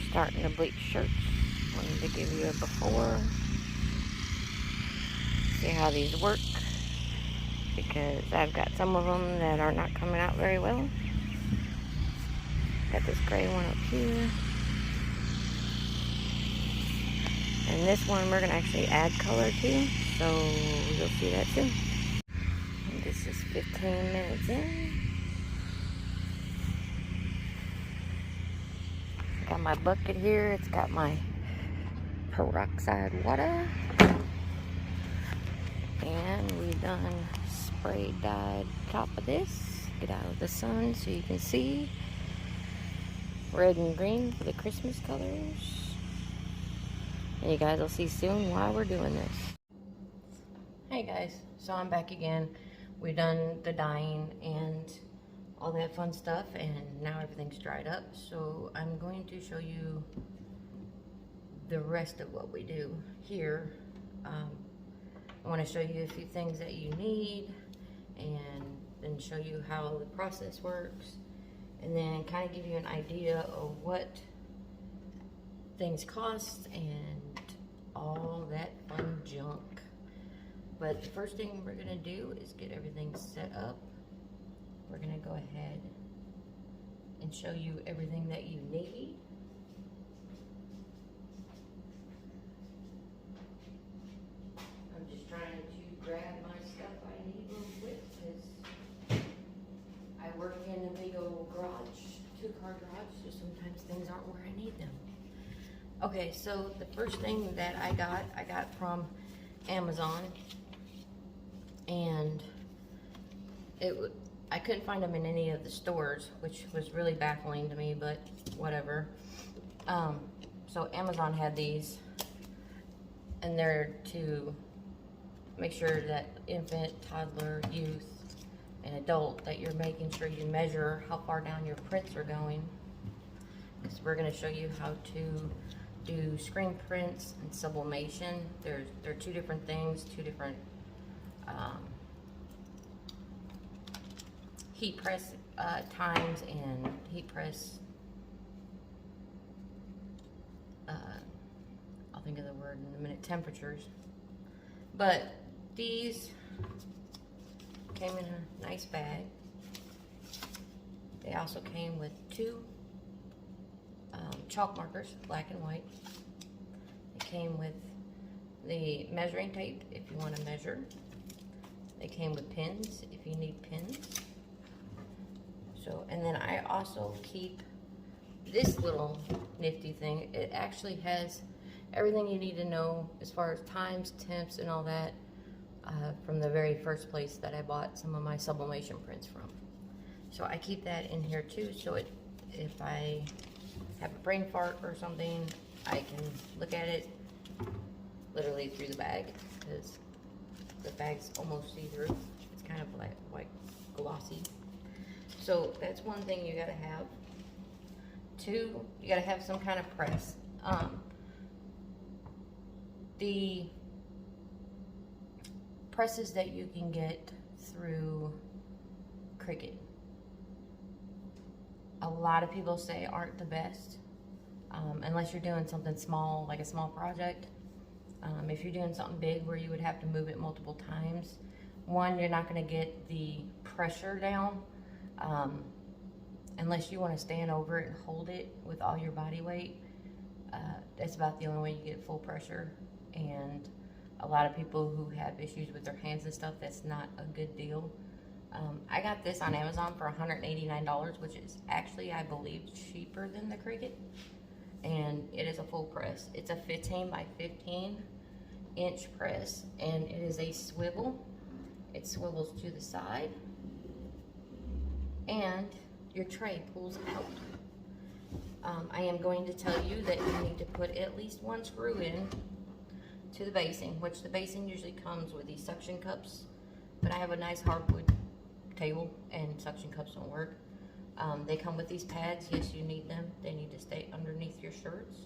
starting to bleach shirts. Wanted to give you a before. See how these work. Because I've got some of them that are not coming out very well. Got this gray one up here. And this one we're going to actually add color to. So you'll see that soon. And this is 15 minutes in. Got my bucket here. It's got my peroxide water. And we done spray dyed top of this. Get out of the sun so you can see. Red and green for the Christmas colors. And you guys will see soon why we're doing this. Hey guys, so I'm back again. We've done the dyeing and all that fun stuff, and now everything's dried up. So I'm going to show you the rest of what we do here. I want to show you a few things that you need, and then show you how the process works, and then kind of give you an idea of what things cost and all that fun junk. But the first thing we're going to do is get everything set up. We're going to go ahead and show you everything that you need. I'm just trying to grab my stuff I need real quick because I work in a big old garage, 2-car garage, so sometimes things aren't where I need them. Okay, so the first thing that I got from Amazon, and I couldn't find them in any of the stores, which was really baffling to me, but whatever. So Amazon had these, and they're to make sure that infant, toddler, youth, and adult, that you're making sure you measure how far down your prints are going. Because we're going to show you how to do screen prints and sublimation. They're two different things, two different heat press times and heat press, I'll think of the word in a minute, temperatures. But these came in a nice bag. They also came with 2 chalk markers, black and white. They came with the measuring tape if you want to measure. They came with pins if you need pins. So, and then I also keep this little nifty thing. It actually has everything you need to know as far as times, temps, and all that from the very first place that I bought some of my sublimation prints from. So I keep that in here too, so if I have a brain fart or something, I can look at it literally through the bag, because the bag's almost see-through. It's kind of like glossy. So that's one thing you gotta have. 2, you gotta have some kind of press. The presses that you can get through Cricut, a lot of people say aren't the best, unless you're doing something small, like a small project. If you're doing something big where you would have to move it multiple times, one, you're not gonna get the pressure down, unless you want to stand over it and hold it with all your body weight. That's about the only way you get full pressure. And a lot of people who have issues with their hands and stuff, that's not a good deal. I got this on Amazon for $189, which is actually, I believe, cheaper than the Cricut. And it is a full press. It's a 15 by 15 inch press, and it is a swivel. It swivels to the side, and your tray pulls out. I am going to tell you that you need to put at least 1 screw in to the basing, which the basing usually comes with these suction cups, but I have a nice hardwood table and suction cups don't work. They come with these pads. Yes, you need them. They need to stay underneath your shirts.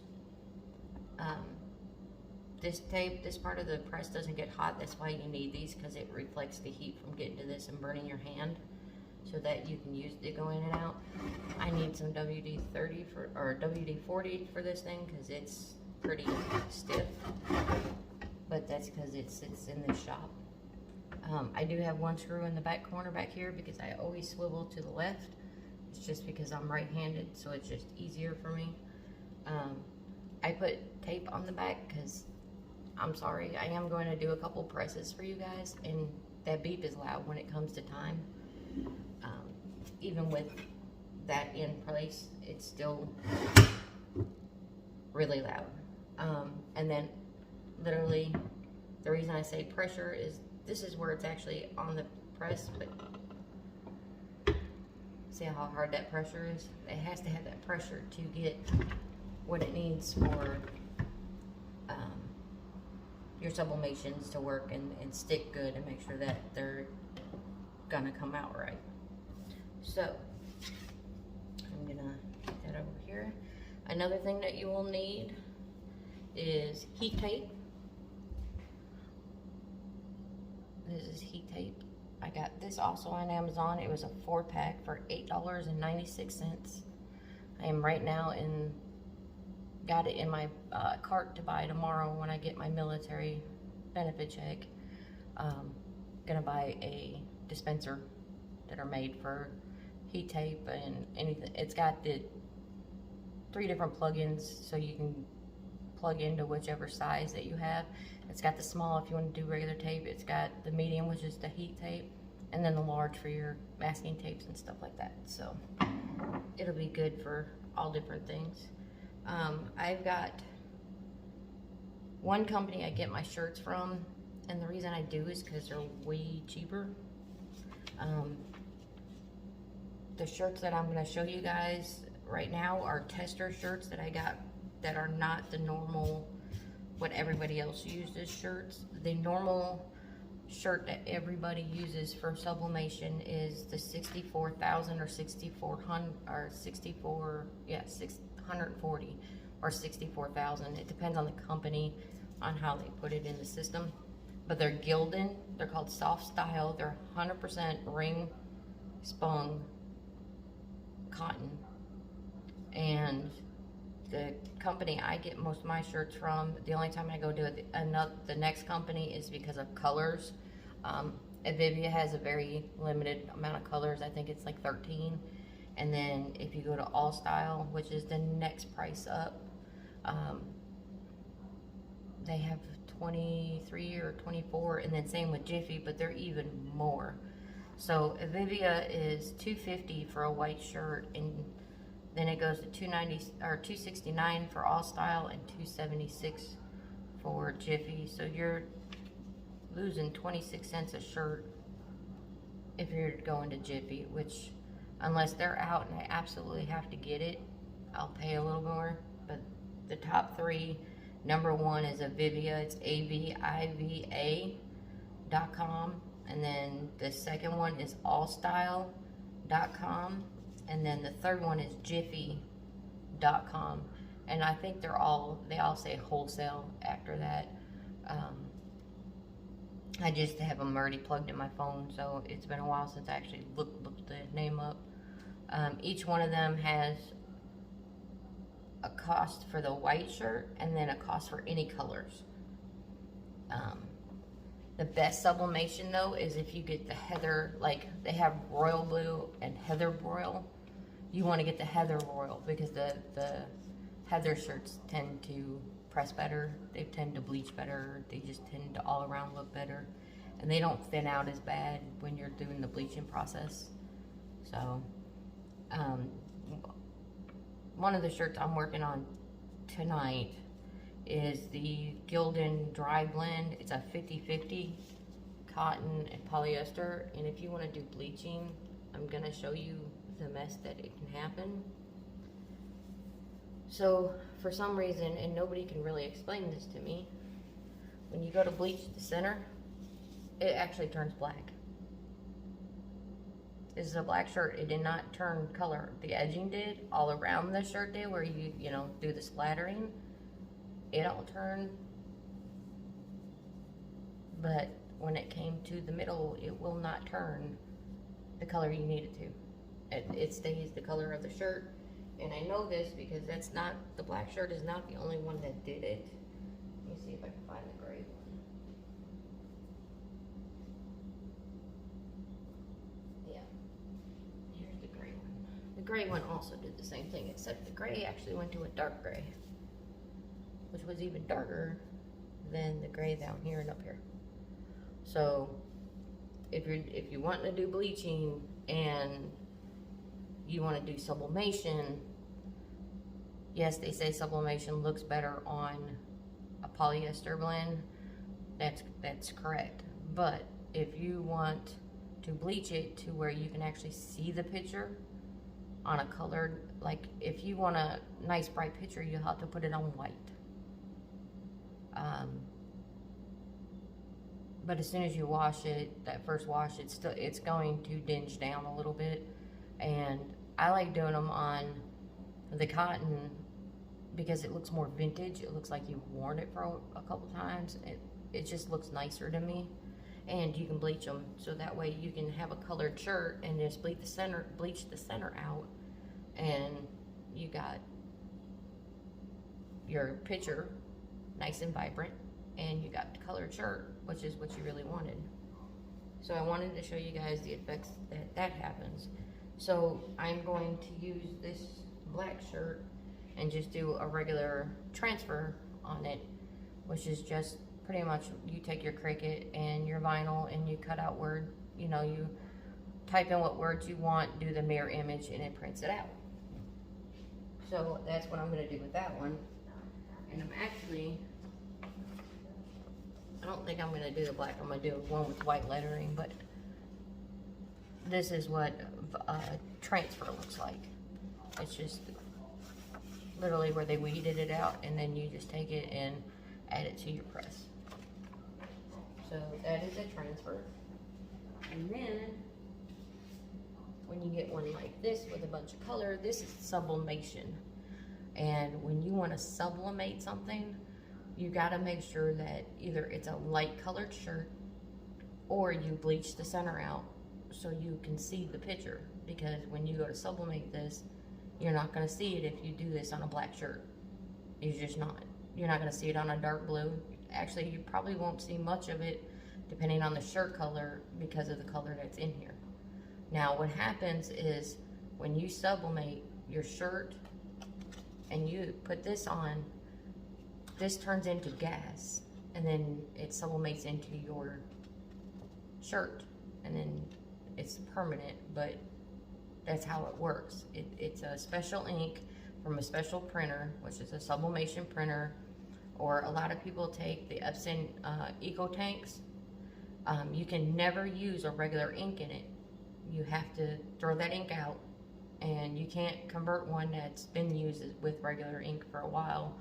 This part of the press doesn't get hot. That's why you need these, because it reflects the heat from getting to this and burning your hand. so that you can use it go in and out. I need some WD-30 or WD-40 for this thing because it's pretty stiff, but that's because it sits in the shop. I do have one screw in the back corner back here because I always swivel to the left. It's just because I'm right-handed, so it's just easier for me. I put tape on the back because, I'm sorry, I am going to do a couple presses for you guys, and that beep is loud when it comes to time. Even with that in place, it's still really loud. And then literally, the reason I say pressure is this is where it's actually on the press, but see how hard that pressure is? It has to have that pressure to get what it needs for your sublimations to work and stick good and make sure that they're gonna come out right. So I'm gonna put that over here. Another thing that you will need is heat tape. This is heat tape. I got this also on Amazon. It was a 4-pack for $8.96. I am right now got it in my cart to buy tomorrow when I get my military benefit check. Gonna buy a dispenser that are made for heat tape and anything. It's got the 3 different plugins so you can plug into whichever size that you have. It's got the small if you want to do regular tape. It's got the medium, which is the heat tape, and then the large for your masking tapes and stuff like that. So it'll be good for all different things. I've got one company I get my shirts from, and the reason I do is because they're way cheaper. The shirts that I'm going to show you guys right now are tester shirts that I got that are not the normal, what everybody else uses shirts. The normal shirt that everybody uses for sublimation is the 64,000 or 6,400 or 640 or 64,000. It depends on the company on how they put it in the system. But they're gilden. They're called soft style. They're 100% ring spun cotton. And the company I get most of my shirts from, the only time I go to the next company is because of colors. Avivia has a very limited amount of colors. I think it's like 13. And then if you go to Alstyle, which is the next price up, they have 23 or 24, and then same with Jiffy, but they're even more. So Avivia is $250 for a white shirt, and then it goes to $290 or $269 for Alstyle and $276 for Jiffy. So you're losing 26 cents a shirt if you're going to Jiffy, which unless they're out and I absolutely have to get it, I'll pay a little more. But the top 3, number 1 is Avivia. It's AVIVA.com. And then the second one is alstyle.com. And then the third one is jiffy.com. And I think they all say wholesale after that. I just have them already plugged in my phone, so it's been a while since I actually looked the name up. Each one of them has a cost for the white shirt and then a cost for any colors. The best sublimation though is if you get the heather, like they have royal blue and heather broil. You want to get the heather royal because the heather shirts tend to press better, they tend to bleach better, they just tend to all around look better, and they don't thin out as bad when you're doing the bleaching process. So one of the shirts I'm working on tonight is the gilden dryblend. It's a 50-50 cotton and polyester, and if you want to do bleaching, I'm going to show you the mess that it can happen. So for some reason, and nobody can really explain this to me, when you go to bleach the center, it actually turns black. This is a black shirt. It did not turn color. The edging did, all around the shirt did, where you do the splattering. It don't turn, but when it came to the middle, it will not turn the color you need it to. It stays the color of the shirt. And I know this because the black shirt is not the only one that did it. Let me see if I can find the gray one. Yeah, here's the gray one. The gray one also did the same thing, except the gray actually went to a dark gray, which was even darker than the gray down here and up here. So if you want to do bleaching and you want to do sublimation, yes, they say sublimation looks better on a polyester blend. That's correct. But if you want to bleach it to where you can actually see the picture on a colored, like if you want a nice bright picture, you have to put it on white. But as soon as you wash it, that first wash, it's going to dinge down a little bit. And I like doing them on the cotton because it looks more vintage. It looks like you've worn it for a couple times. It just looks nicer to me. And you can bleach them, so that way you can have a colored shirt and just bleach the center out, and you got your picture nice and vibrant, and you got the colored shirt, which is what you really wanted. So I wanted to show you guys the effects that happens. So I'm going to use this black shirt and just do a regular transfer on it, which is just pretty much you take your Cricut and your vinyl and you cut out you type in what words you want, do the mirror image, and it prints it out. So that's what I'm going to do with that one. And I don't think I'm going to do the black. I'm going to do one with white lettering, but this is what transfer looks like. It's just literally where they weeded it out, and then you just take it and add it to your press. So that is a transfer. And then when you get one like this with a bunch of color, this is sublimation. And when you want to sublimate something, you got to make sure that either it's a light colored shirt or you bleach the center out so you can see the picture. Because when you go to sublimate this, you're not going to see it if you do this on a black shirt. You're just not. You're not going to see it on a dark blue. Actually, you probably won't see much of it depending on the shirt color because of the color that's in here. Now, what happens is when you sublimate your shirt and you put this on, this turns into gas, and then it sublimates into your shirt, and then it's permanent, but that's how it works. It's a special ink from a special printer, which is a sublimation printer, or a lot of people take the Epson Eco Tanks. You can never use a regular ink in it. You have to throw that ink out, and you can't convert one that's been used with regular ink for a while.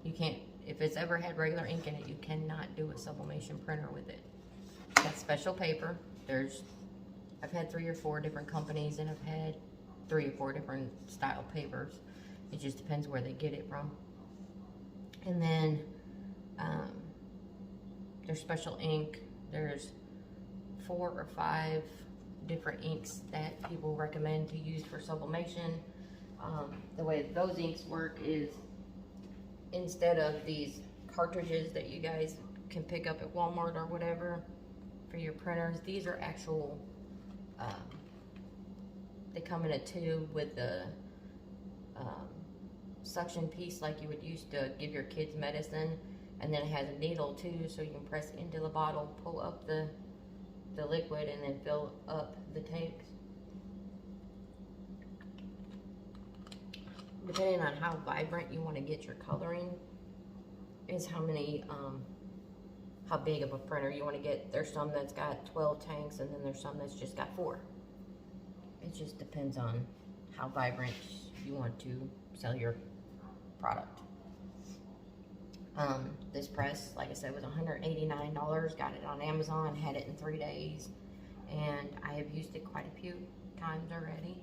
You can't, if it's ever had regular ink in it, you cannot do a sublimation printer with it. That's special paper. I've had 3 or 4 different companies, and I've had 3 or 4 different style papers. It just depends where they get it from. And then there's special ink. There's 4 or 5 different inks that people recommend to use for sublimation. The way those inks work is, instead of these cartridges that you guys can pick up at Walmart or whatever for your printers, these are actual, they come in a tube with the suction piece like you would use to give your kids medicine, and then it has a needle too, so you can press into the bottle, pull up the liquid, and then fill up the tanks. Depending on how vibrant you want to get your coloring is how big of a printer you want to get. There's some that's got 12 tanks, and then there's some that's just got 4. It just depends on how vibrant you want to sell your product. This press, like I said, was $189. Got it on Amazon, had it in 3 days, and I have used it quite a few times already.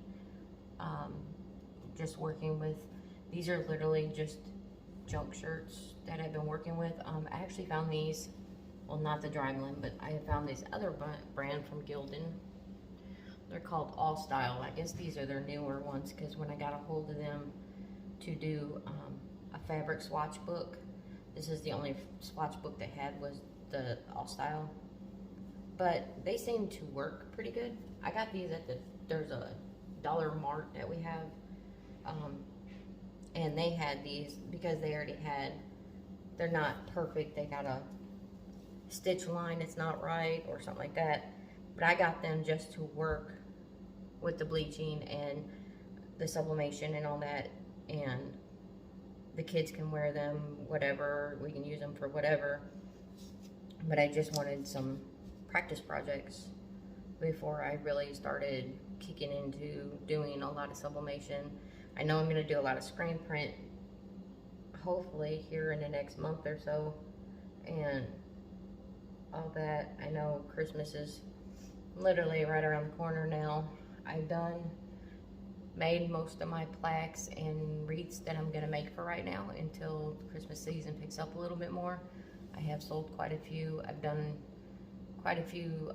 Just working with, these are literally just junk shirts that I've been working with. I actually found these, well, not the dryblend, but I have found this other brand from Gilden. They're called Alstyle. I guess these are their newer ones, because when I got a hold of them to do a fabric swatch book, this is the only swatch book they had was the Alstyle. But they seem to work pretty good. I got these at there's a Dollar Mart that we have. And they had these because they already had, they're not perfect. They got a stitch line that's not right or something like that. But I got them just to work with the bleaching and the sublimation and all that. And the kids can wear them, whatever. We can use them for whatever. But I just wanted some practice projects before I really started kicking into doing a lot of sublimation. I know I'm going to do a lot of screen print, hopefully here in the next month or so, and all that. I know Christmas is literally right around the corner now. I've made most of my plaques and wreaths that I'm going to make for right now until the Christmas season picks up a little bit more. I have sold quite a few. I've done quite a few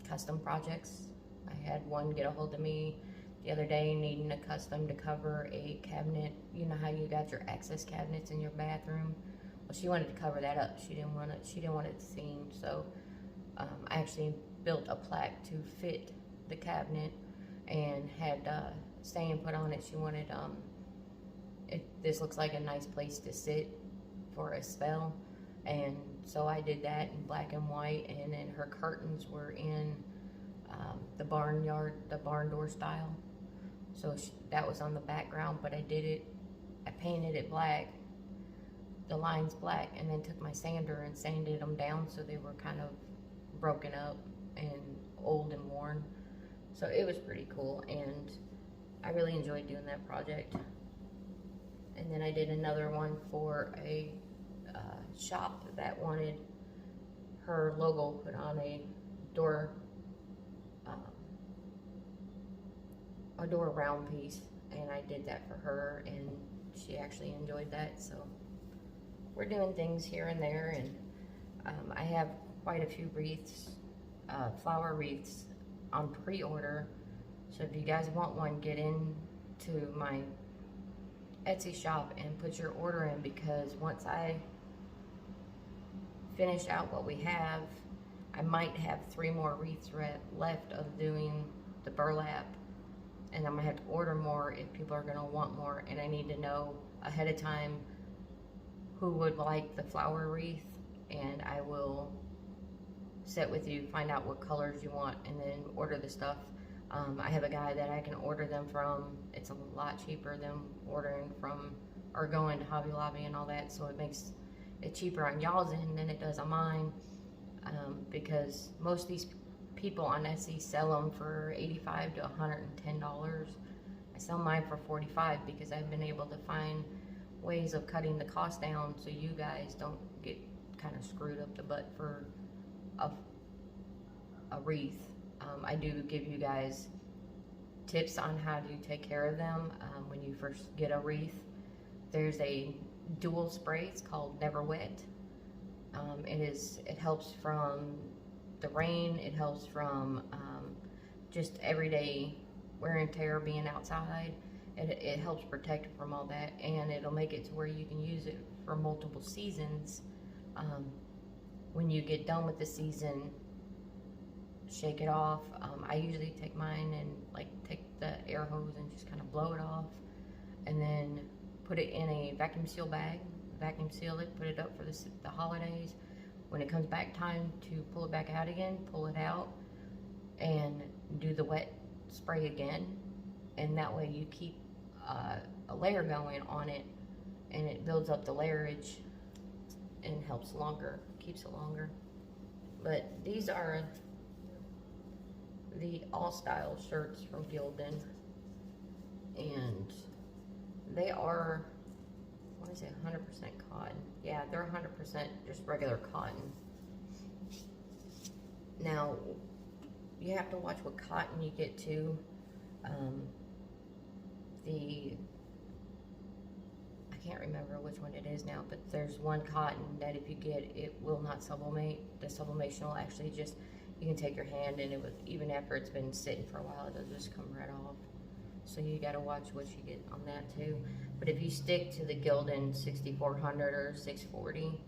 custom projects. I had one get a hold of me the other day needing a custom to cover a cabinet. You know how you got your access cabinets in your bathroom? Well, she wanted to cover that up. She didn't want it seen. So I actually built a plaque to fit the cabinet and had stain put on it. She wanted this looks like a nice place to sit for a spell, and so I did that in black and white. And then her curtains were in the barn door style. So that was on the background, but I painted it black, the lines black, and then took my sander and sanded them down so they were kind of broken up and old and worn. So it was pretty cool, and I really enjoyed doing that project. And then I did another one for a shop that wanted her logo put on a door round piece, and I did that for her, and she actually enjoyed that. So we're doing things here and there, and I have quite a few wreaths, flower wreaths on pre-order. So if you guys want one, get into my Etsy shop and put your order in, because once I finish out what we have, I might have 3 more wreaths left of doing the burlap, and I'm gonna have to order more if people are gonna want more, and I need to know ahead of time who would like the flower wreath, and I will sit with you, find out what colors you want, and then order the stuff. I have a guy that I can order them from. It's a lot cheaper than ordering from or going to Hobby Lobby and all that, so it makes it cheaper on y'all's end than it does on mine, because most of these people on Etsy sell them for $85 to $110. I sell mine for $45 because I've been able to find ways of cutting the cost down so you guys don't get kind of screwed up the butt for a wreath. I do give you guys tips on how to take care of them when you first get a wreath. There's a dual spray. It's called Never Wet. It helps from the rain. It helps from just everyday wear and tear being outside. It helps protect from all that, and it'll make it to where you can use it for multiple seasons. When you get done with the season, shake it off. I usually take mine and take the air hose and just kind of blow it off, and then put it in a vacuum seal bag, vacuum seal it, put it up for the holidays. When it comes back time to pull it back out again, pull it out and do the wet spray again, and that way you keep a layer going on it, and it builds up the layerage and helps longer, keeps it longer. But these are the alstyle shirts from Gilden, and they are, what is it, 100% cotton. Yeah, they're 100% just regular cotton. Now, you have to watch what cotton you get too. I can't remember which one it is now, but there's one cotton that if you get, it will not sublimate. The sublimation will actually just you can take your hand and it would, even after it's been sitting for a while, it'll just come right off. So you gotta watch what you get on that too. But if you stick to the Gilden 6400 or 640,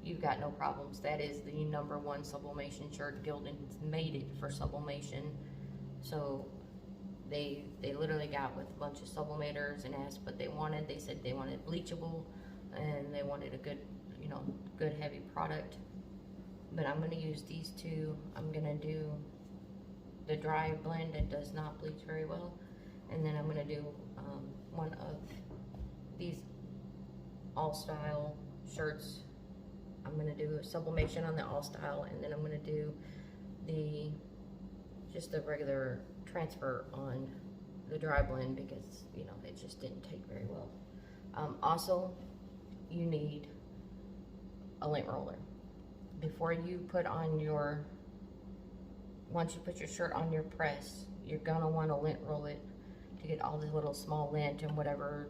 you've got no problems. That is the #1 sublimation shirt. Gilden's made it for sublimation. So they literally got with a bunch of sublimators and asked what they wanted. They said they wanted bleachable and they wanted a good, you know, good heavy product. But I'm gonna use these two. I'm gonna do the dry blend that does not bleach very well. And then I'm gonna do one of these alstyle shirts. I'm gonna do a sublimation on the alstyle, and then I'm gonna do just the regular transfer on the dry blend because, you know, it just didn't take very well. Also, you need a lint roller. Before you put on your, once you put your shirt on your press, you're gonna wanna lint roll it to get all the little small lint and whatever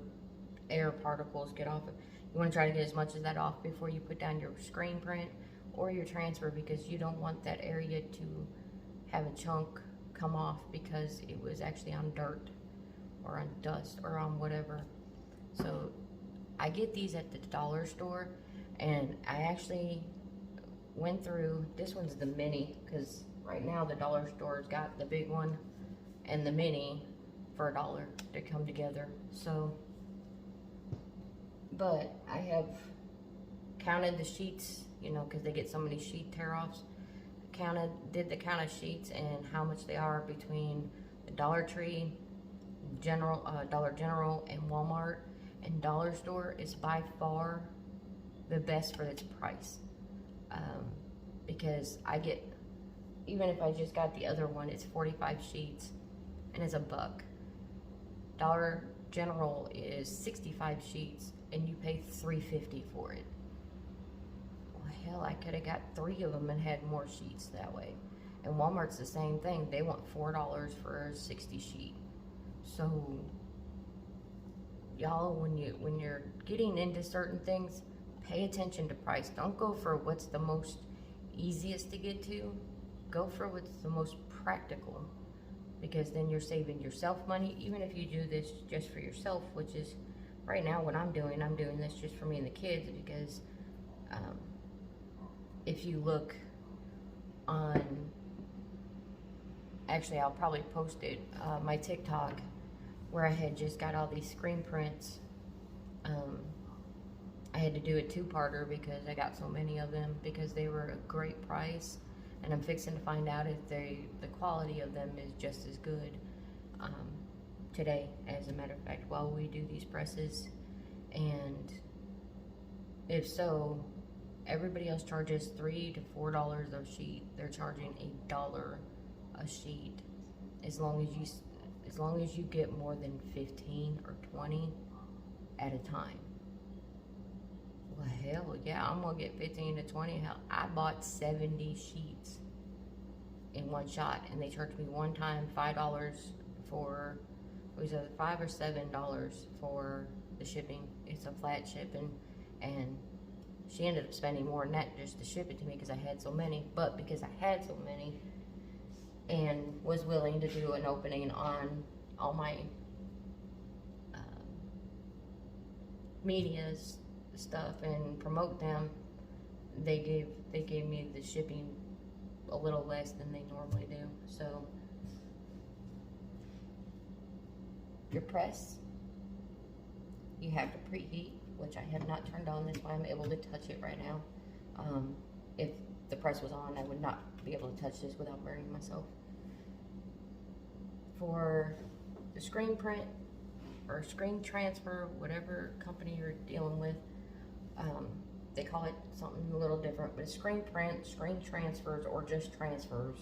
air particles get off it. You wanna try to get as much of that off before you put down your screen print or your transfer, because you don't want that area to have a chunk come off because it was actually on dirt or on dust or on whatever. So I get these at the dollar store, and I actually went through, this one's the mini, because right now the dollar store's got the big one and the mini for $1 to come together. So, but I have counted the sheets, you know, because they get so many sheet tear-offs. Did the count of sheets and how much they are between the Dollar Tree, Dollar General, and Walmart. And Dollar Store is by far the best for its price. Because I get, even if I just got the other one, it's 45 sheets and it's $1. Dollar General is 65 sheets and you pay $3.50 for it. Well, hell, I could have got 3 of them and had more sheets that way. And Walmart's the same thing. They want $4 for a 60 sheet. So y'all, when you're getting into certain things, pay attention to price. Don't go for what's the most easiest to get to. Go for what's the most practical, because then you're saving yourself money. Even if you do this just for yourself, which is right now what I'm doing this just for me and the kids, because if you look on, actually I'll probably post it, my TikTok, where I had just got all these screen prints. I had to do a 2-parter because I got so many of them, because they were a great price, and I'm fixing to find out if the quality of them is just as good today, as a matter of fact, while we do these presses. And if so, everybody else charges $3 to $4 a sheet. They're charging $1 a sheet, as long as you get more than 15 or 20 at a time. Well, hell yeah, I'm gonna get 15 to 20. Hell, I bought 70 sheets in one shot, and they charged me one time $5 for, it was either $5 or $7 for the shipping. It's a flat shipping, and she ended up spending more than that just to ship it to me because I had so many. But because I had so many and was willing to do an opening on all my medias stuff and promote them, they gave me the shipping a little less than they normally do. So your press, you have to preheat, which I have not turned on. That's why I'm able to touch it right now. If the press was on, I would not be able to touch this without burning myself. For the screen print or screen transfer, whatever company you're dealing with, they call it something a little different, but screen print, screen transfers, or just transfers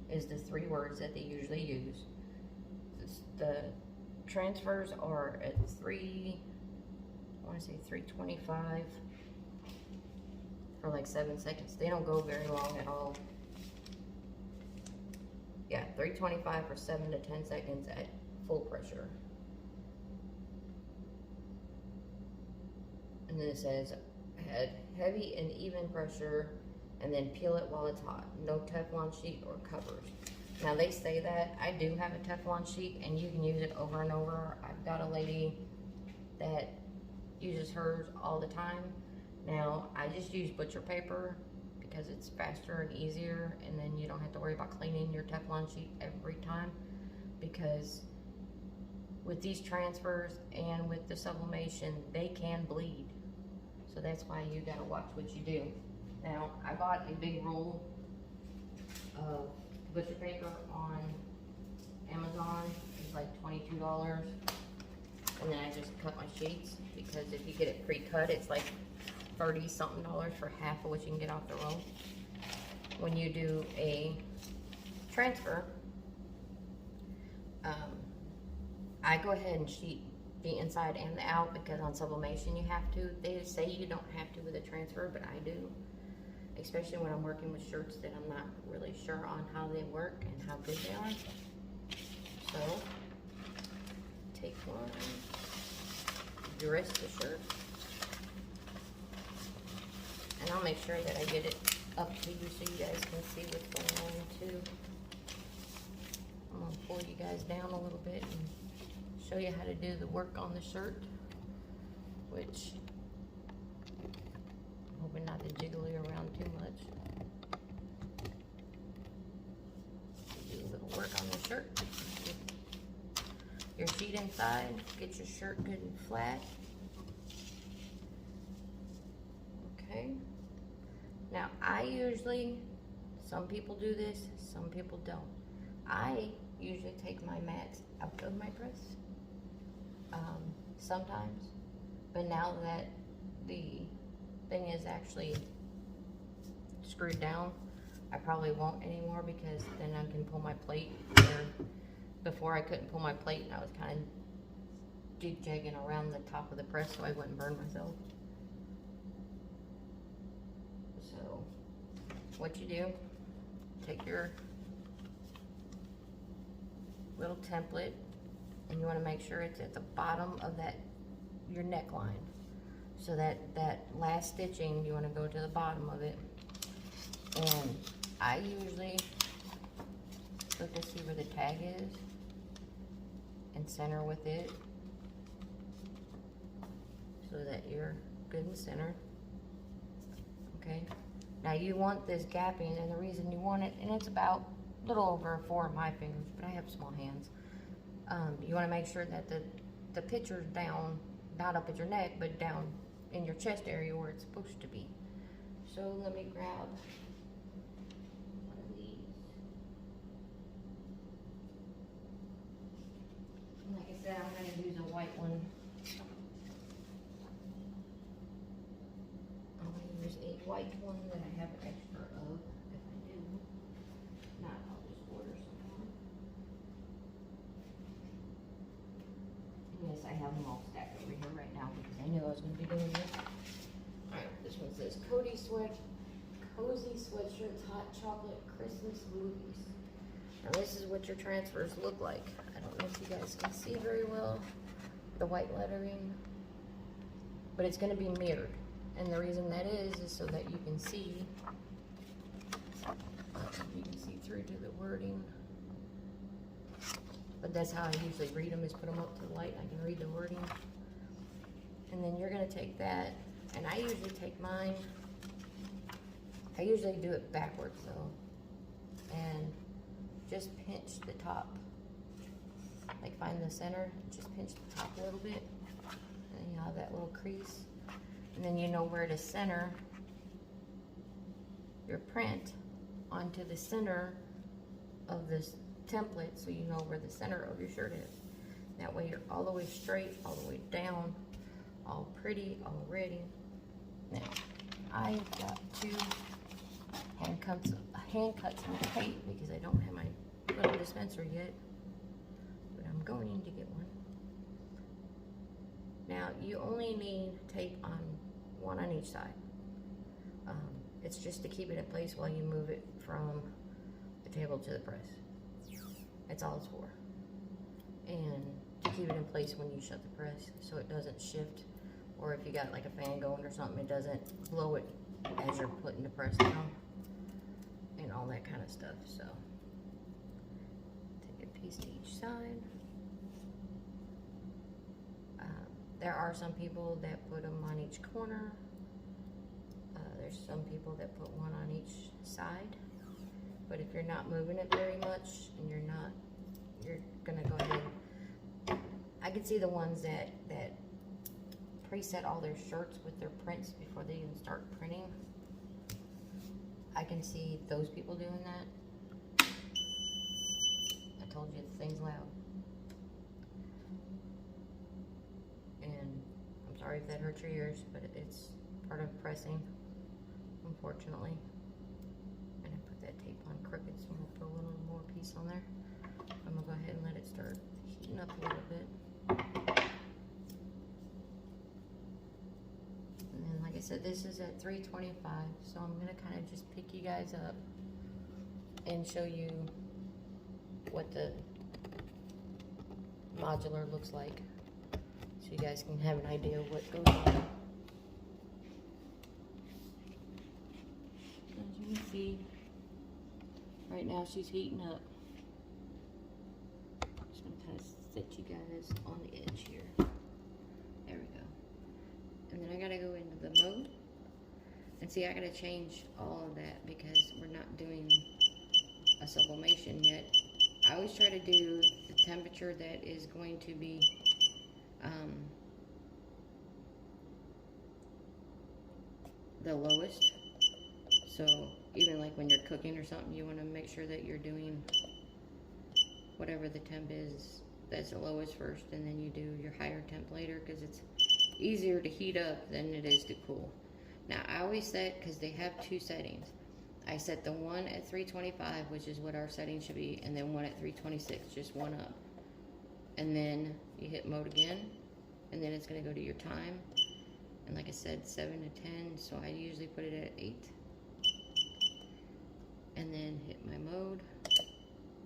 is the 3 words that they usually use. The transfers are at I want to say 325 for like 7 seconds. They don't go very long at all. Yeah, 325 for 7 to 10 seconds at full pressure. And then it says, had heavy and even pressure and then peel it while it's hot. No Teflon sheet or covers. Now they say that. I do have a Teflon sheet and you can use it over and over. I've got a lady that uses hers all the time. Now I just use butcher paper because it's faster and easier, and then you don't have to worry about cleaning your Teflon sheet every time, because with these transfers and with the sublimation, they can bleed. So that's why you gotta watch what you do. Now, I bought a big roll of butcher paper on Amazon. It's like $22. And then I just cut my sheets, because if you get it pre-cut, it's like $30-something for half of what you can get off the roll. When you do a transfer, I go ahead and sheet the inside and the out, because on sublimation you have to. They say you don't have to with a transfer, but I do. Especially when I'm working with shirts that I'm not really sure on how they work and how good they are. So, take one, dress the shirt, and I'll make sure that I get it up to you so you guys can see what's going on too. I'm gonna pull you guys down a little bit and show you how to do the work on the shirt, which I'm hoping not to jiggle you around too much. Do a little work on the shirt. Get your sheet inside, get your shirt good and flat. Okay. Now I usually, some people do this, some people don't. I usually take my mats out of my press. Sometimes, but now that the thing is actually screwed down, I probably won't anymore, because then I can pull my plate. Before I couldn't pull my plate, and I was kind of jig-jagging around the top of the press so I wouldn't burn myself. So what you do, take your little template, and you want to make sure it's at the bottom of your neckline. So that last stitching, you want to go to the bottom of it. And I usually look to see where the tag is and center with it, so that you're good and centered. Okay. Now you want this gapping, and the reason you want it, and it's about a little over 4 of my fingers, but I have small hands. You want to make sure that the picture's down, not up at your neck, but down in your chest area where it's supposed to be. So let me grab one of these. And like I said, I'm going to use a white one. I'm going to use a white one that I have extra of. If I do, not, I'll just order some more. Yes, I have them all stacked over here right now, because I knew I was going to be doing this. Alright, this one says Cozy Sweatshirts, Hot Chocolate, Christmas Movies. Now this is what your transfers look like. I don't know if you guys can see very well the white lettering, but it's going to be mirrored. And the reason that is so that you can see, through to the wording. But that's how I usually read them, is put them up to the light. I can read the wording. And then you're going to take that, and I usually take mine, I usually do it backwards though, and just pinch the top. Like find the center, just pinch the top a little bit, and you have that little crease. And then you know where to center your print onto the center of this template, so you know where the center of your shirt is. That way you're all the way straight, all the way down, all pretty, all ready. Now, I've got to hand cut some tape, because I don't have my little dispenser yet, but I'm going to get one. Now, you only need tape on one on each side. It's just to keep it in place while you move it from the table to the press. That's all it's for. And to keep it in place when you shut the press, so it doesn't shift, or if you got like a fan going or something, it doesn't blow it as you're putting the press down and all that kind of stuff. So take a piece to each side. There are some people that put them on each corner. There's some people that put one on each side. But if you're not moving it very much and you're gonna go ahead. I can see the ones that preset all their shirts with their prints before they even start printing. I can see those people doing that. I told you the thing's loud. And I'm sorry if that hurts your ears, but it's part of pressing, unfortunately. And I put that tape on crooked, so I'm gonna put a little more piece on there. I'm gonna go ahead and let it start heating up a little bit. And then, like I said, this is at 325, so I'm gonna kind of just pick you guys up and show you what the modular looks like, so you guys can have an idea of what goes on. As you can see, right now she's heating up. I'm just gonna kind of set you guys on the edge here. There we go. And then I gotta go into the mode. And see, I gotta change all of that because we're not doing a sublimation yet. I always try to do the temperature that is going to be the lowest. So even like when you're cooking or something, you want to make sure that you're doing whatever the temp is that's the lowest first, and then you do your higher temp later, because it's easier to heat up than it is to cool. Now I always set, because they have two settings, I set the one at 325, which is what our setting should be, and then one at 326, just one up. And then you hit mode again, and then it's going to go to your time. And like I said, 7 to 10, so I usually put it at 8. And then hit my mode,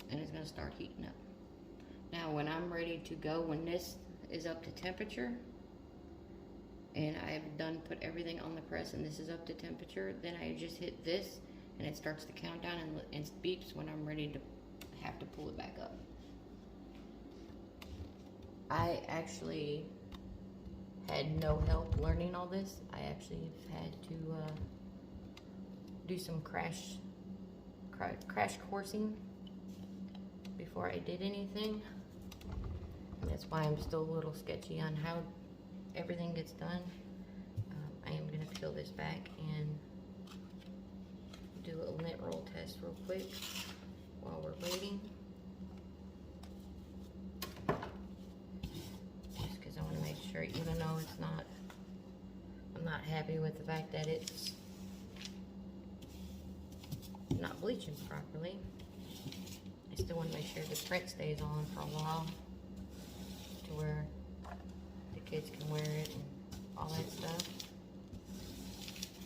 and it's going to start heating up. Now when I'm ready to go, when this is up to temperature, and I've done put everything on the press and this is up to temperature, then I just hit this, and it starts to count down and beeps when I'm ready to have to pull it back up. I actually had no help learning all this. I actually had to do some crash coursing before I did anything. And that's why I'm still a little sketchy on how everything gets done. I am going to peel this back and do a lint roll test real quick while we're waiting. Just because I want to make sure, even though it's not, I'm not happy with the fact that it's not bleaching properly. I still want to make sure the print stays on for a while, to where the kids can wear it and all that stuff.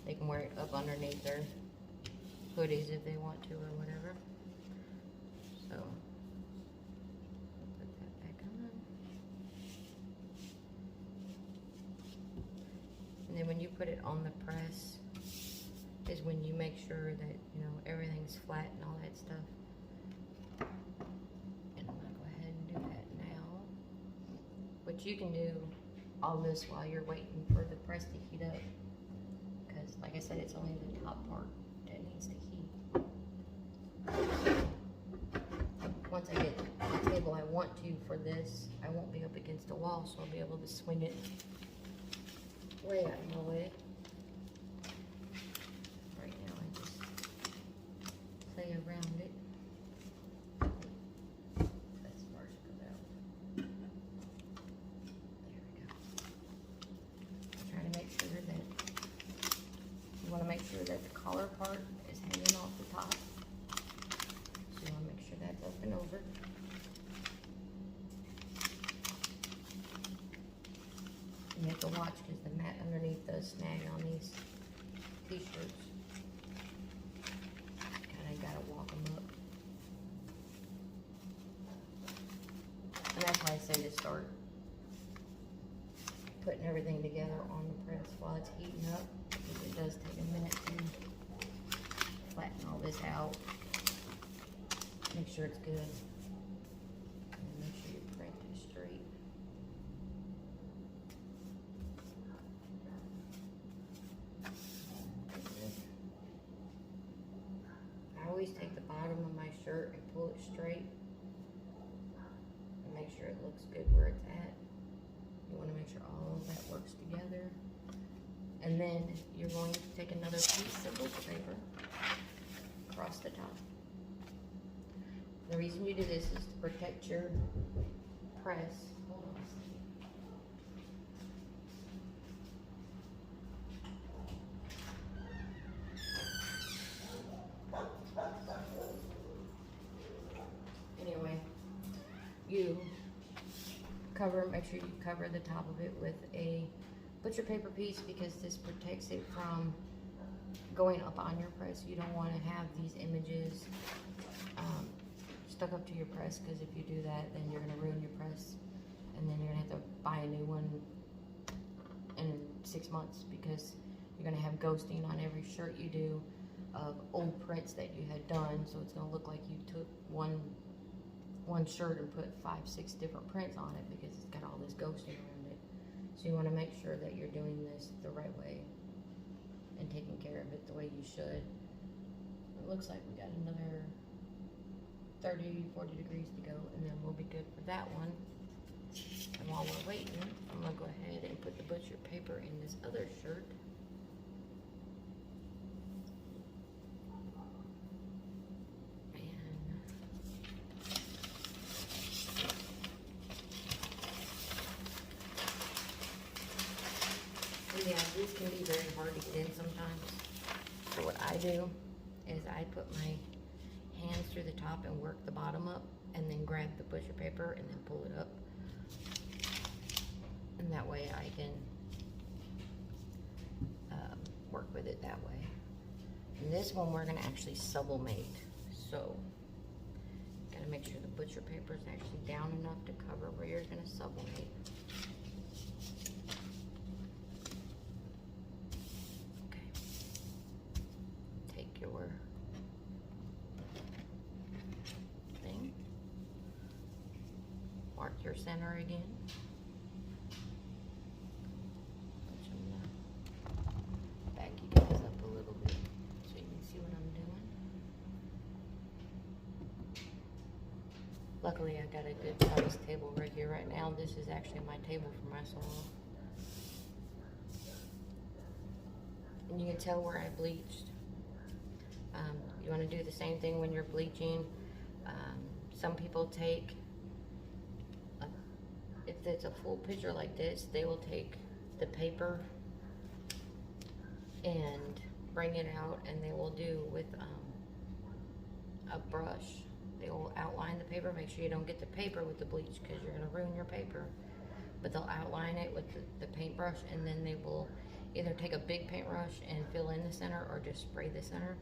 They can wear it up underneath their hoodies if they want to, or whatever. So put that back on. And then when you put it on the press is when you make sure that, you know, everything's flat and all that stuff. And I'm gonna go ahead and do that now. But you can do all this while you're waiting for the press to heat up, because like I said, it's only the top part that needs to heat. Once I get the table I want to for this, I won't be up against the wall, so I'll be able to swing it way out of my way. Right now I just play around it. As far as it goes out. There we go. I'm trying to make sure that you want to make sure that the collar part is hanging off the top. So you want to make sure that's up and over. And you have to watch, because the mat underneath does snag on these t-shirts. Kind of got to walk them up. And that's why I say to start putting everything together on the press while it's heating up, because it does take a minute to flatten all this out. Make sure it's good. And make sure your print is straight. I always take the bottom of my shirt and pull it straight and make sure it looks good where it's at. You want to make sure all of that works together. And then you're going to take another piece of bleach paper across the top. The reason you do this is to protect your press. Hold on a second. Anyway, you make sure you cover the top of it with a butcher paper piece, because this protects it from going up on your press. You don't want to have these images stuck up to your press, because if you do that, then you're going to ruin your press, and then you're going to have to buy a new one in 6 months, because you're going to have ghosting on every shirt you do of old prints that you had done. So it's going to look like you took one shirt and put 5, 6 different prints on it, because it's got all this ghosting around it. So you want to make sure that you're doing this the right way and taking care of it the way you should. It looks like we got another 30, 40 degrees to go, and then we'll be good for that one. And while we're waiting, I'm gonna go ahead and put the butcher paper in this other shirt. Yeah, these can be very hard to get in sometimes. So what I do is I put my hands through the top and work the bottom up, and then grab the butcher paper and then pull it up. And that way I can work with it that way. And this one we're gonna actually sublimate. So, gotta make sure the butcher paper is actually down enough to cover where you're gonna sublimate. Mark your center again. Back you guys up a little bit so you can see what I'm doing. Luckily, I got a good size table right here right now. This is actually my table for my salon. And you can tell where I bleached. You want to do the same thing when you're bleaching. Some people take, if it's a full picture like this, they will take the paper and bring it out, and they will do with a brush. They will outline the paper. Make sure you don't get the paper with the bleach, because you're going to ruin your paper. But they'll outline it with the paintbrush, and then they will either take a big paintbrush and fill in the center, or just spray the center,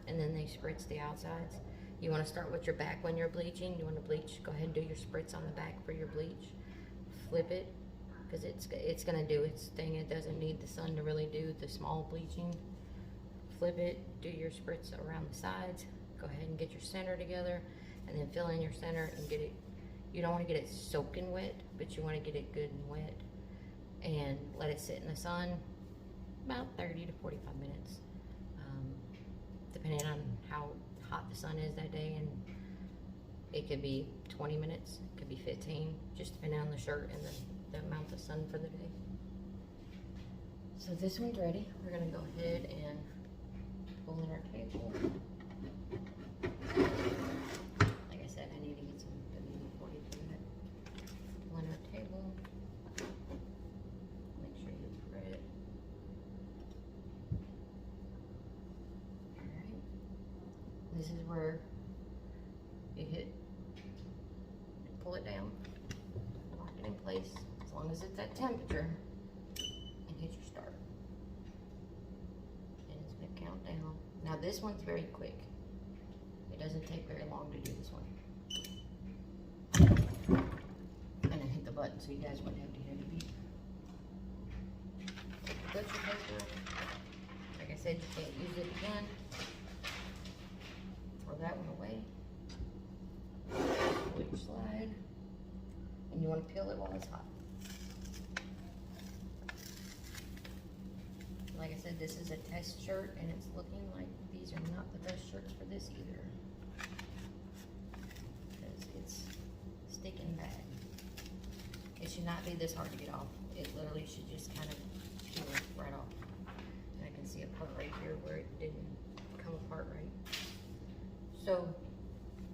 and then they spritz the outsides. You want to start with your back when you're bleaching. You want to bleach, go ahead and do your spritz on the back for your bleach. Flip it, because it's going to do its thing. It doesn't need the sun to really do the small bleaching. Flip it, do your spritz around the sides. Go ahead and get your center together, and then fill in your center and get it. You don't want to get it soaking wet, but you want to get it good and wet, and let it sit in the sun about 30 to 45 minutes, depending on how hot the sun is that day. And it could be 20 minutes, it could be 15, just depending on the shirt and the amount of sun for the day. So this one's ready. We're gonna go ahead and pull in our table. Like I said, I need to get some WD-40 to it. Pull in our table. Make sure you spread it. Alright. This is where you hit, pull it down, lock it in place as long as it's at temperature, and hit your start. And it's gonna count down. Now this one's very quick. It doesn't take very long to do this one. And I hit the button so you guys wouldn't have to hear the beep. picture paper. Like I said, you can't use it again. Throw that one away. Bleach slide. And you want to peel it while it's hot. Like I said, this is a test shirt, and it's looking like these are not the best shirts for this either. Because it's sticking bad. It should not be this hard to get off. It literally should just kind of peel right off. And I can see a part right here where it didn't come apart right. So,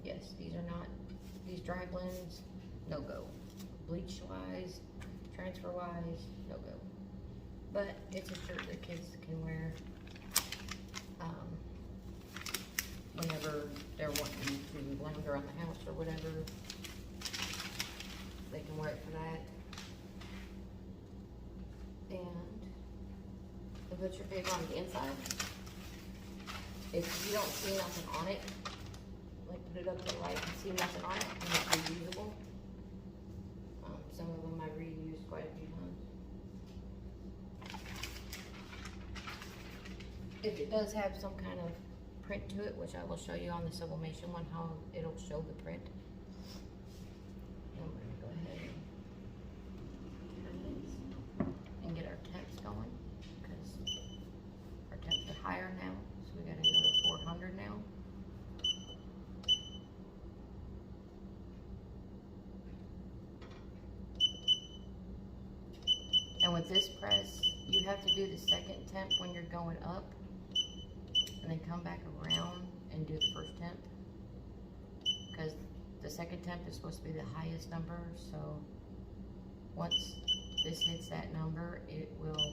yes, these are not, these dry blends, no go. Bleach wise, transfer wise, no go. But it's a shirt that kids can wear whenever they're wanting to lounge around the house or whatever. They can wear it for that. And the butcher paper on the inside. If you don't see nothing on it, like put it up to the light and see nothing on it, and it's reusable. Some of them I reused quite a few times. If it does have some kind of print to it, which I will show you on the Sublimation one, how it'll show the print. And we're gonna go ahead and turn this and get our temps going, because our temps are higher now, so we gotta go to 400 now. And with this press, you have to do the second temp when you're going up, and then come back around and do the first temp, because the second temp is supposed to be the highest number. So once this hits that number, it will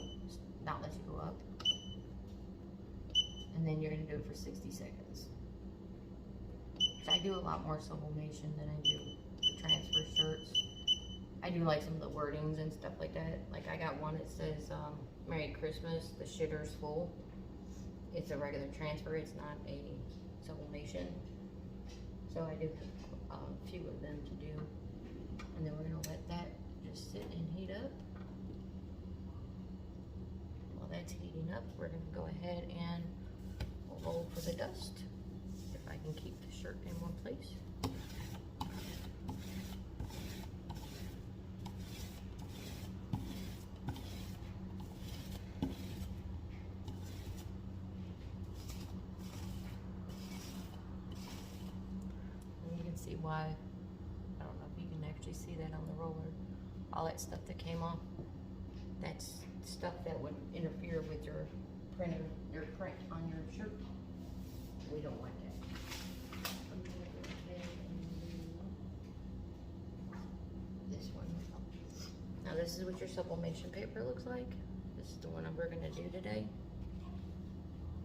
not let you go up, and then you're going to do it for 60 seconds. I do a lot more sublimation than I do the transfer shirts. I do like some of the wordings and stuff like that. Like I got one that says Merry Christmas, the shitter's full. It's a regular transfer, it's not a sublimation. So I do a few of them to do. And then we're gonna let that just sit and heat up. While that's heating up, we're gonna go ahead and roll for the dust. If I can keep the shirt in one place. See why, I don't know if you can actually see that on the roller, all that stuff that came off, that's stuff that would interfere with your printer, your print on your shirt. We don't want that. I'm gonna go ahead and do this one. Now this is what your sublimation paper looks like. This is the one we're gonna do today.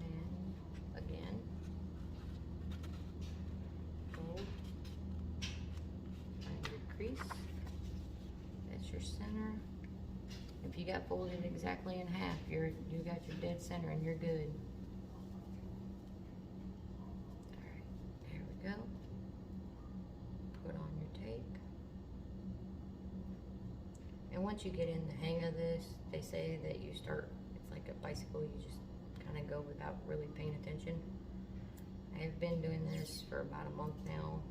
And again, crease. That's your center. If you got folded exactly in half, you got your dead center and you're good. Alright, there we go. Put on your tape. And once you get in the hang of this, they say that you start, it's like a bicycle, you just kind of go without really paying attention. I've been doing this for about a month now.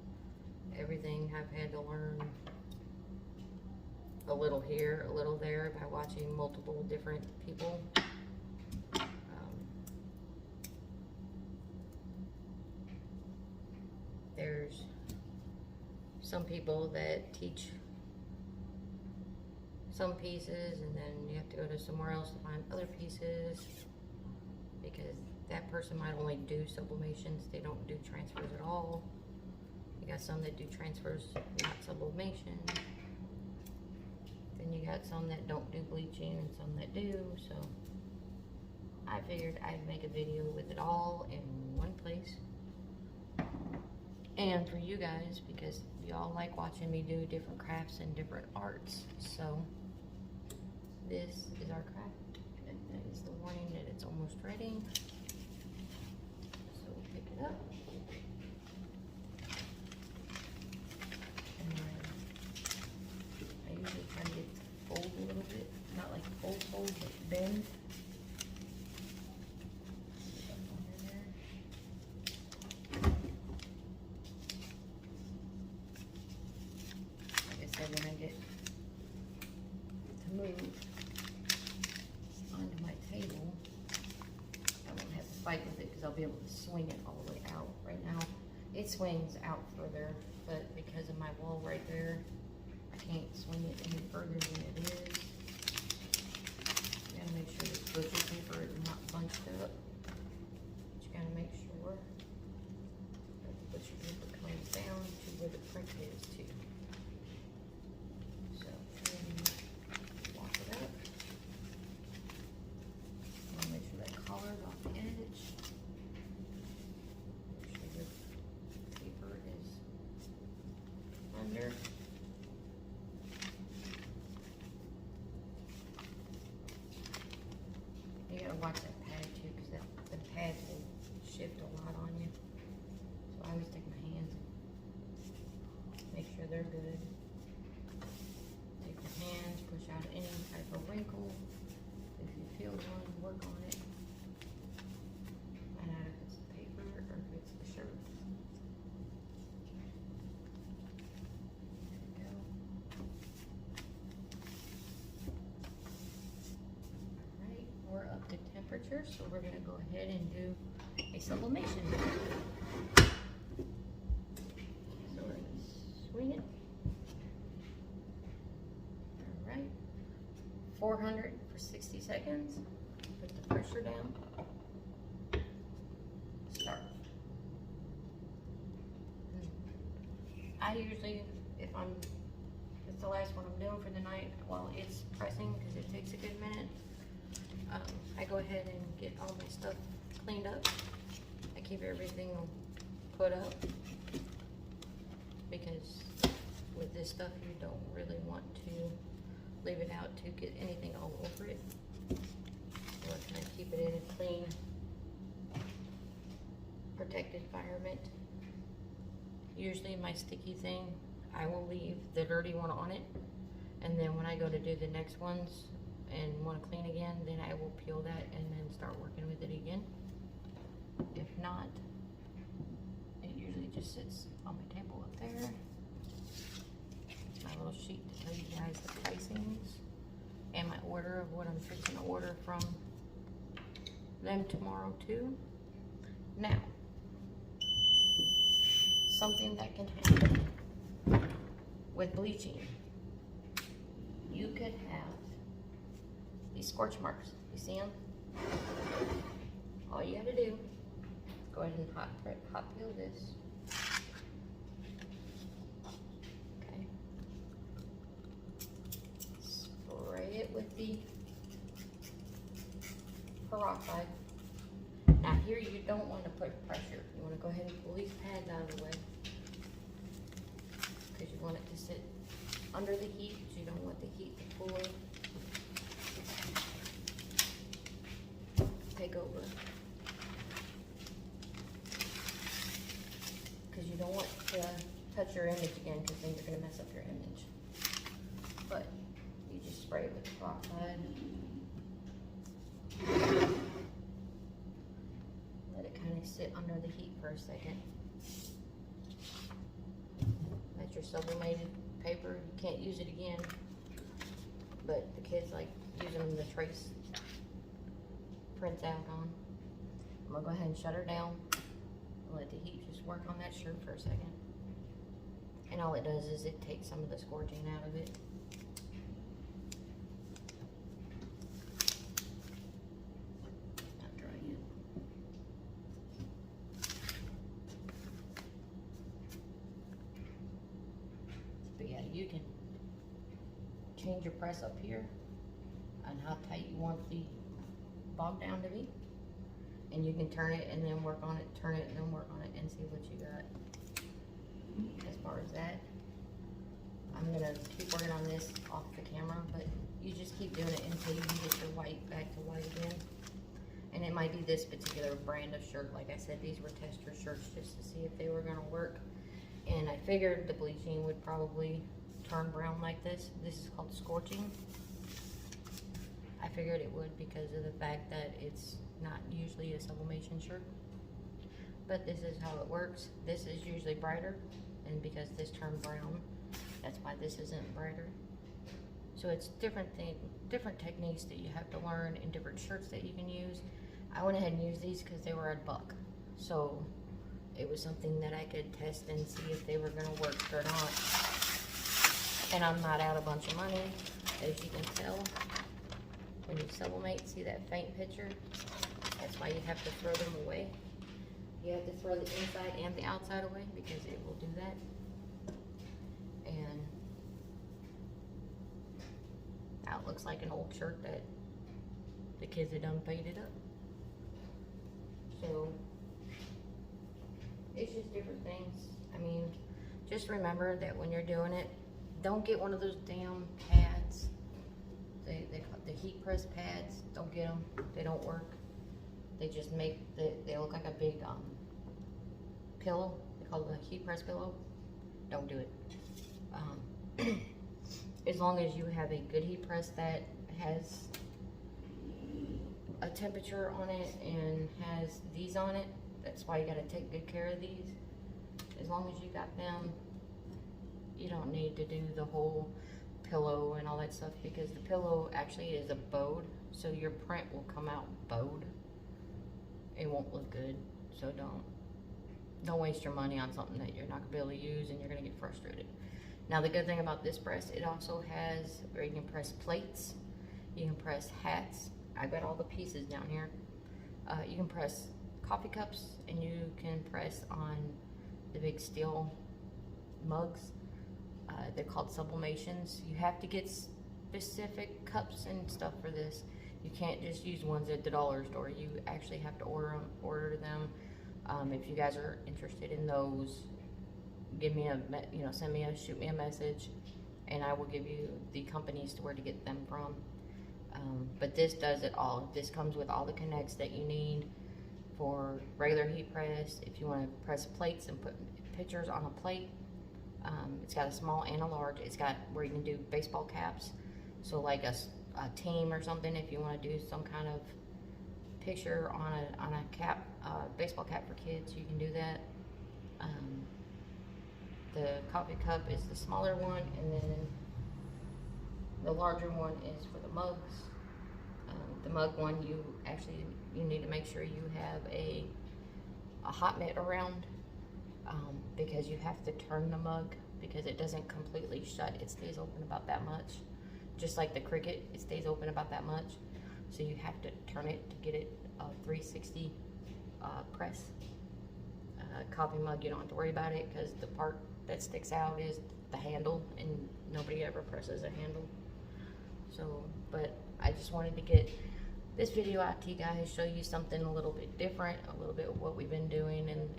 Everything I've had to learn a little here, a little there by watching multiple different people. There's some people that teach some pieces and then you have to go to somewhere else to find other pieces, because that person might only do sublimations, they don't do transfers at all. You got some that do transfers, not sublimation. Then you got some that don't do bleaching and some that do. So I figured I'd make a video with it all in one place. And for you guys, because y'all like watching me do different crafts and different arts. So this is our craft. And that is the warning that it's almost ready. So we'll pick it up. I usually try to get it to fold a little bit, not like fold, but bend. tight with it because I'll be able to swing it all the way out. Right now, it swings out further, but because of my wall right there, I can't swing it any further than it is. You gotta make sure this butcher paper is not bunched up. But you gotta make sure that the butcher paper comes down to where the print is too. So, walk it up. Make sure that collar's off the edge. Make sure your paper is under. You gotta watch that pad too, because the pad will shift a lot on you. So I always take my hands and make sure they're good. Take the hands, push out any type of wrinkle. If you feel one, work on it. Find out if it's the paper or if it's the shirt. There we go. Alright, we're up to temperature, so we're going to go ahead and do a sublimation. So we're going to swing it. Alright. 400 for 60 seconds. Put the pressure down. Start. I usually, if it's the last one I'm doing for the night while it's pressing, because it takes a good minute, I go ahead and get all my stuff cleaned up. I keep everything put up, because with this stuff you don't really want to leave it out to get anything all over it. So we're trying to keep it in a clean, protected environment. Usually my sticky thing, I will leave the dirty one on it, and then when I go to do the next ones and want to clean again, then I will peel that and then start working with it again. If not, it usually just sits on my table up there. My little sheet to tell you guys the pricings and my order of what I'm fixing to order from them tomorrow too. Now, something that can happen with bleaching, you could have these scorch marks. You see them? All you gotta do is go ahead and hot peel this. With the peroxide. Now here you don't want to put pressure. You want to go ahead and pull these pads out of the way, because you want it to sit under the heat, because you don't want the heat to pull it. Take over. Because you don't want to touch your image again, because then you're going to mess up your image. But you just spray it with the peroxide. Let it kind of sit under the heat for a second. That's your sublimated paper. You can't use it again, but the kids like using them to trace prints out on. I'm gonna go ahead and shut her down and let the heat just work on that shirt for a second. And all it does is it takes some of the scorching out of it. You can change your press up here and how tight you want the bog down to be, and you can turn it and then work on it, turn it and then work on it, and see what you got. As far as that, I'm gonna keep working on this off the camera, but you just keep doing it until you can get your white back to white again. And it might be this particular brand of shirt. Like I said, these were tester shirts just to see if they were gonna work. And I figured the bleaching would probably turn brown like this. This is called scorching. I figured it would because of the fact that it's not usually a sublimation shirt. But this is how it works. This is usually brighter, and because this turned brown, that's why this isn't brighter. So it's different techniques that you have to learn and different shirts that you can use. I went ahead and used these because they were $1. So it was something that I could test and see if they were going to work or not. And I'm not out a bunch of money, as you can tell. When you sublimate, see that faint picture? That's why you have to throw them away. You have to throw the inside and the outside away because it will do that. And now it looks like an old shirt that the kids had done faded up. So it's just different things. I mean, just remember that when you're doing it, don't get one of those damn pads. The heat press pads, don't get them. They don't work. They just make, they look like a big pillow. They call it a heat press pillow. Don't do it. As long as you have a good heat press that has a temperature on it and has these on it, that's why you gotta take good care of these. As long as you got them, you don't need to do the whole pillow and all that stuff, because the pillow actually is a bowed, so your print will come out bowed. It won't look good, so don't waste your money on something that you're not gonna be able to use and you're gonna get frustrated. Now the good thing about this press, it also has where you can press plates, you can press hats. I've got all the pieces down here. You can press coffee cups, and you can press on the big steel mugs. They're called Sublimations. You have to get specific cups and stuff for this. You can't just use ones at the dollar store. You actually have to order them. If you guys are interested in those, give me a, shoot me a message, and I will give you the companies to where to get them from. But this does it all. This comes with all the connects that you need for regular heat press. If you want to press plates and put pictures on a plate, it's got a small and a large. It's got where you can do baseball caps. So like a team or something, if you want to do some kind of picture on a cap, baseball cap for kids, you can do that. The coffee cup is the smaller one, and then the larger one is for the mugs. The mug one, you need to make sure you have a hot mitt around, because you have to turn the mug, because it doesn't completely shut. It stays open about that much. Just like the Cricut, it stays open about that much. So you have to turn it to get it a 360 press. Coffee mug, you don't have to worry about it, because the part that sticks out is the handle, and nobody ever presses a handle. So, but I just wanted to get this video out to you guys, show you something a little bit different, a little bit of what we've been doing, and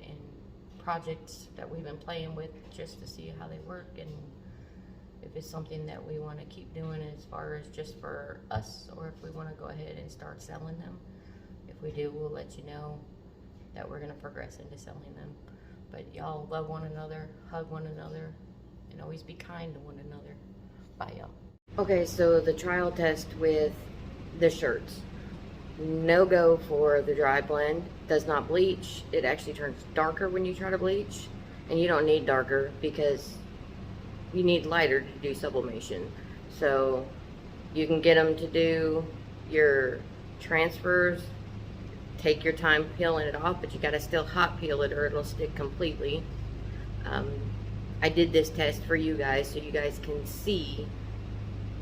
projects that we've been playing with, just to see how they work, and if it's something that we want to keep doing as far as just for us, or if we want to go ahead and start selling them. If we do, we'll let you know that we're going to progress into selling them. But y'all love one another, hug one another, and always be kind to one another. Bye, y'all. Okay, so the trial test with the shirts. No go for the dry blend. Does not bleach. It actually turns darker when you try to bleach, and you don't need darker because you need lighter to do sublimation. So you can get them to do your transfers. Take your time peeling it off, but you gotta still hot peel it or it'll stick completely. I did this test for you guys so you guys can see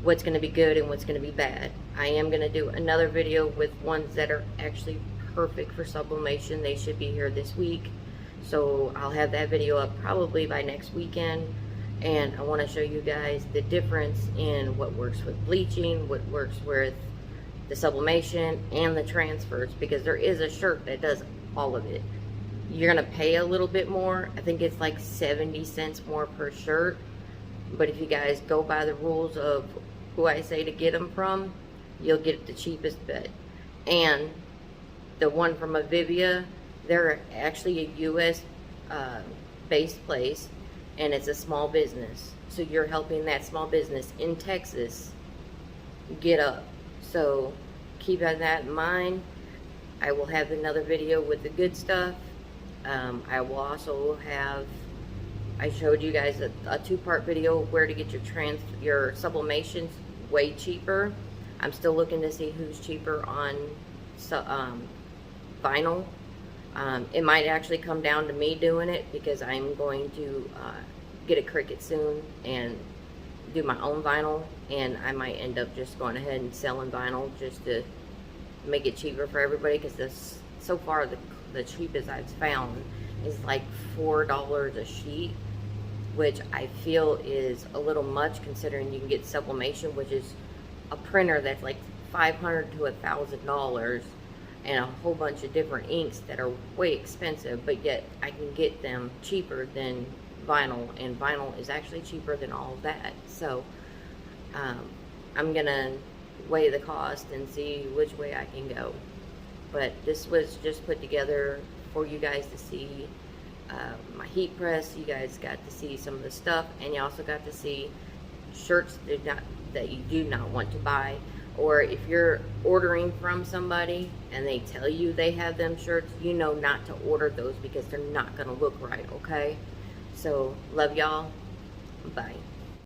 what's going to be good and what's going to be bad. I am going to do another video with ones that are actually perfect for sublimation. They should be here this week, so I'll have that video up probably by next weekend, and I want to show you guys the difference in what works with bleaching, what works with the sublimation, and the transfers, because there is a shirt that does all of it. You're going to pay a little bit more. I think it's like 70 cents more per shirt, but if you guys go by the rules of who I say to get them from, you'll get the cheapest bet. And the one from Avivia, they're actually a US based place, and it's a small business, so you're helping that small business in Texas get up. So keep that in mind. I will have another video with the good stuff. I will also have, I showed you guys a two-part video where to get your sublimations way cheaper. I'm still looking to see who's cheaper on vinyl. It might actually come down to me doing it, because I'm going to get a Cricut soon and do my own vinyl, and I might end up just going ahead and selling vinyl just to make it cheaper for everybody, because this, so far, the cheapest I've found is like $4 a sheet, which I feel is a little much considering you can get Sublimation, which is a printer that's like $500 to $1,000, and a whole bunch of different inks that are way expensive, but yet I can get them cheaper than vinyl, and vinyl is actually cheaper than all of that. So I'm gonna weigh the cost and see which way I can go. But this was just put together for you guys to see my heat press. You guys got to see some of the stuff, and you also got to see shirts that you do not want to buy, or if you're ordering from somebody and they tell you they have them shirts, you know not to order those, because they're not gonna look right, okay? So love y'all, bye.